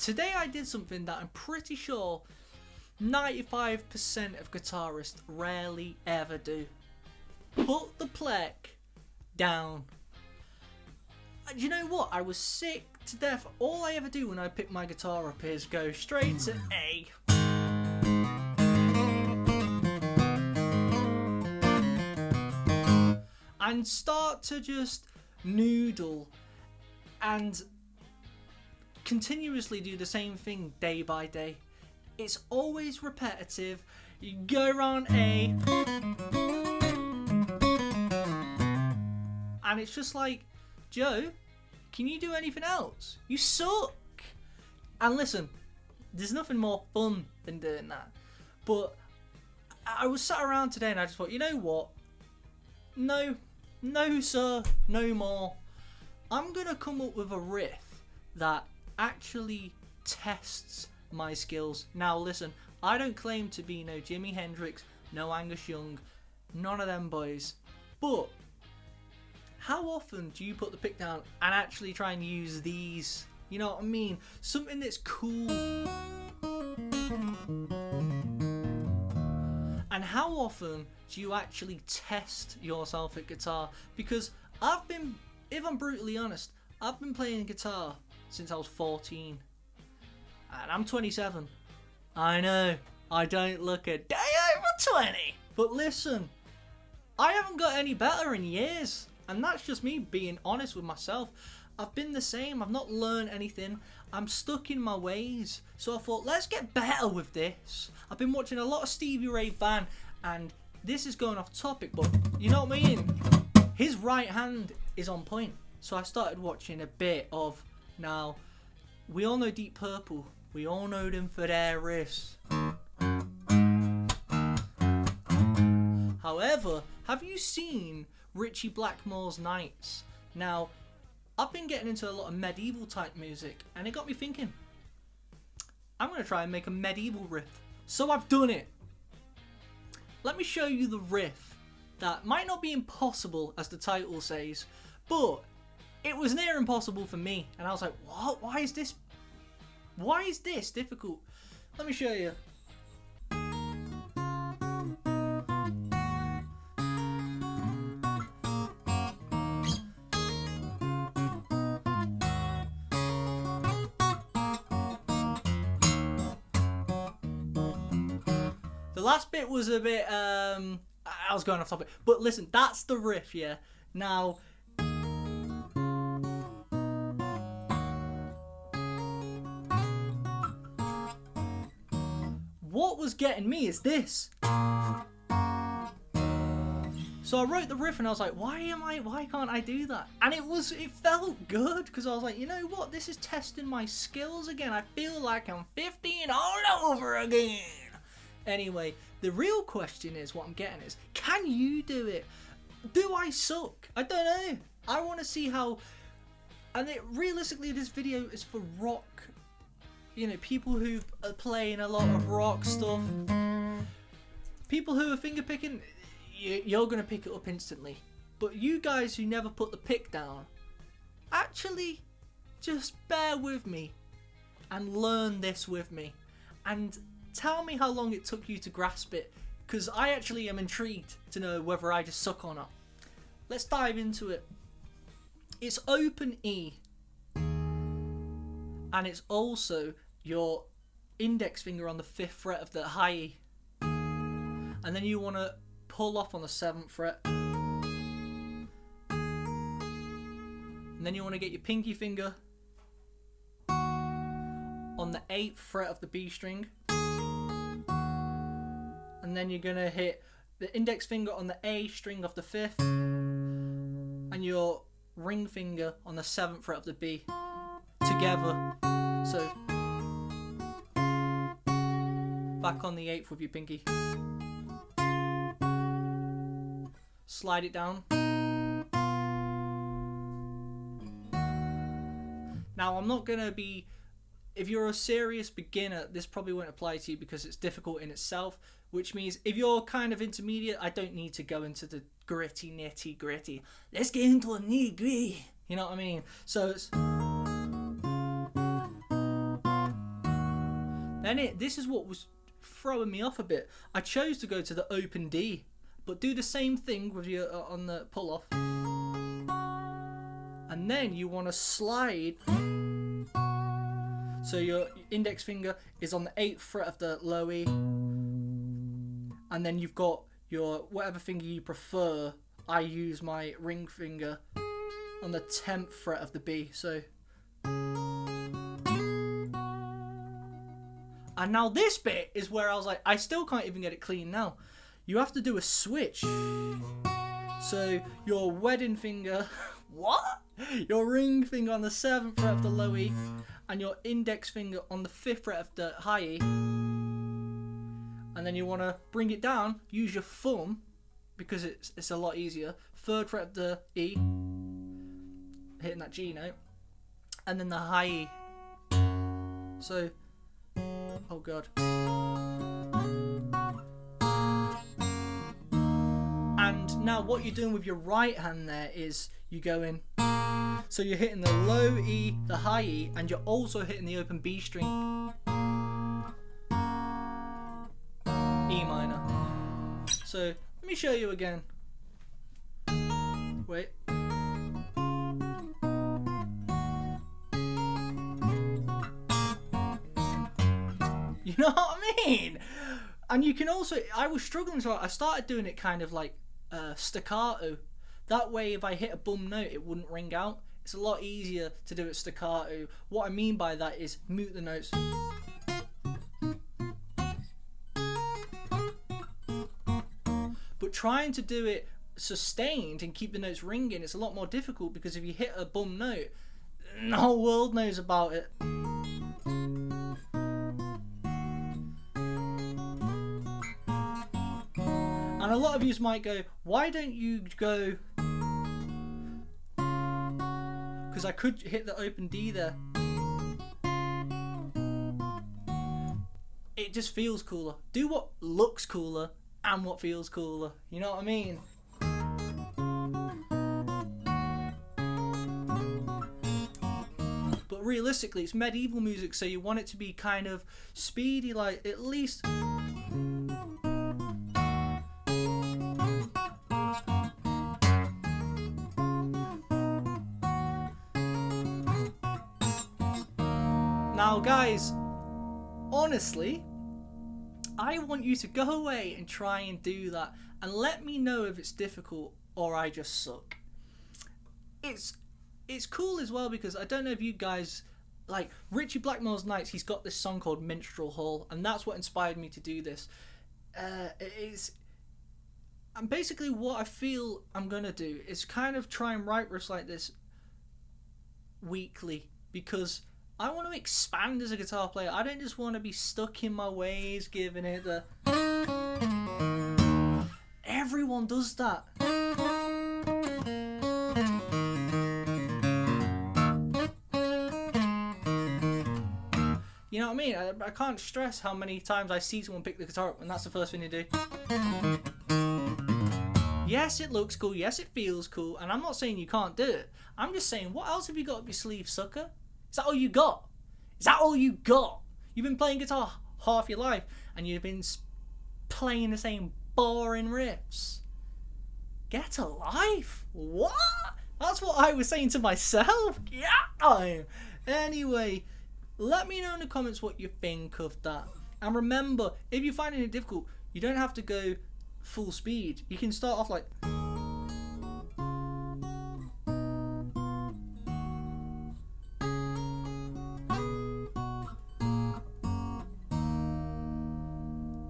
Today I did something that I'm pretty sure 95% of guitarists rarely ever do. Put the pleck down. And you know what? I was sick to death. All I ever do when I pick my guitar up is go straight to A. And start to just noodle and continuously do the same thing day by day. It's always repetitive. You go around A, and it's just like, Joe, can you do anything else? You suck. And listen, there's nothing more fun than doing that. But I was sat around today and I just thought, you know what? No sir, no more. I'm gonna come up with a riff that actually tests my skills. Now listen, I don't claim to be no Jimi Hendrix, no Angus Young, none of them boys. But how often do you put the pick down and actually try and use these? You know what I mean? Something that's cool. And how often do you actually test yourself at guitar? Because if I'm brutally honest, I've been playing guitar since I was 14. And I'm 27. I know, I don't look a day over 20. But listen, I haven't got any better in years. And that's just me being honest with myself. I've been the same, I've not learned anything. I'm stuck in my ways. So I thought, let's get better with this. I've been watching a lot of Stevie Ray Vaughan, and this is going off topic, but you know what I mean? His right hand is on point. So I started watching a bit of, now, we all know Deep Purple. We all know them for their riffs. However, have you seen Ritchie Blackmore's Nights? Now, I've been getting into a lot of medieval type music, and it got me thinking, I'm going to try and make a medieval riff. So I've done it. Let me show you the riff that might not be impossible, as the title says, but it was near impossible for me. And I was like, what? Why is this difficult? Let me show you. The last bit was a bit, I was going off topic. But listen, that's the riff, yeah? Now, what was getting me is this. So I wrote the riff and I was like, why can't I do that? And it felt good, because I was like, you know what? This is testing my skills again. I feel like I'm 15 all over again. Anyway, the real question is, what I'm getting is, can you do it? Do I suck? I don't know. I want to see how, and realistically this video is for rock, you know, people who are playing a lot of rock stuff. People who are fingerpicking, you're going to pick it up instantly. But you guys who never put the pick down, actually just bear with me and learn this with me. And tell me how long it took you to grasp it, because I actually am intrigued to know whether I just suck or not. Let's dive into it. It's open E, and it's also your index finger on the 5th fret of the high E, and then you want to pull off on the 7th fret, and then you want to get your pinky finger on the 8th fret of the B string, and then you're going to hit the index finger on the A string of the 5th, and your ring finger on the 7th fret of the B together. So back on the 8th with your pinky, slide it down. Now I'm not going to be, if you're a serious beginner, this probably won't apply to you because it's difficult in itself, which means if you're kind of intermediate, I don't need to go into the nitty gritty. Let's get into a nitty gritty. You know what I mean? So it's, Then this is what was throwing me off a bit. I chose to go to the open D, but do the same thing with your on the pull off, and then you want to slide. So your index finger is on the 8th fret of the low E, and then you've got your whatever finger you prefer. I use my ring finger on the 10th fret of the B. So, and now this bit is where I was like, I still can't even get it clean now. You have to do a switch. So your wedding finger, what? Your ring finger on the 7th fret of the low E, and your index finger on the 5th fret of the high E. And then you want to bring it down, use your thumb, because it's a lot easier. 3rd fret of the E, hitting that G note, and then the high E. So, oh god. And now what you're doing with your right hand there is you go in. So you're hitting the low E, the high E, and you're also hitting the open B string. E minor. So let me show you again. Wait. You know what I mean? And you can also, I was struggling, so I started doing it kind of like staccato. That way if I hit a bum note it wouldn't ring out. It's a lot easier to do it staccato. What I mean by that is mute the notes. But trying to do it sustained and keep the notes ringing, it's a lot more difficult, because if you hit a bum note, the whole world knows about it. And a lot of you might go, why don't you go? Because I could hit the open D there. It just feels cooler. Do what looks cooler and what feels cooler. You know what I mean? But realistically, it's medieval music, so you want it to be kind of speedy, like at least. Now guys, honestly, I want you to go away and try and do that, and let me know if it's difficult or I just suck. It's cool as well, because I don't know if you guys like Richie Blackmore's Nights. He's got this song called Minstrel Hall, and that's what inspired me to do this. And basically what I feel I'm gonna do is kind of try and write riffs like this weekly, because I want to expand as a guitar player. I don't just want to be stuck in my ways, giving it the... Everyone does that. You know what I mean? I can't stress how many times I see someone pick the guitar up and that's the first thing they do. Yes, it looks cool. Yes, it feels cool. And I'm not saying you can't do it. I'm just saying, what else have you got up your sleeve, sucker? Is that all you got? Is that all you got? You've been playing guitar half your life and you've been playing the same boring riffs. Get a life. What? That's what I was saying to myself. Yeah. Anyway, let me know in the comments what you think of that. And remember, if you're finding it difficult, you don't have to go full speed. You can start off like...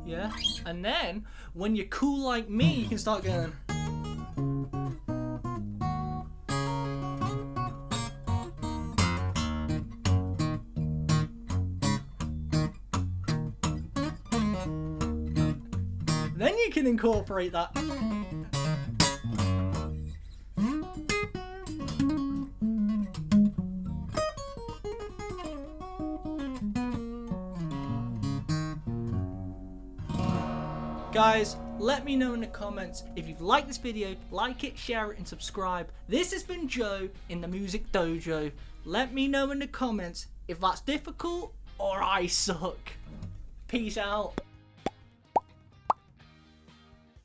Yeah, and then when you're cool like me, you can start going. Then you can incorporate that. Guys, let me know in the comments if you've liked this video, like it, share it and subscribe. This has been Joe in the Music Dojo. Let me know in the comments if that's difficult or I suck. Peace out.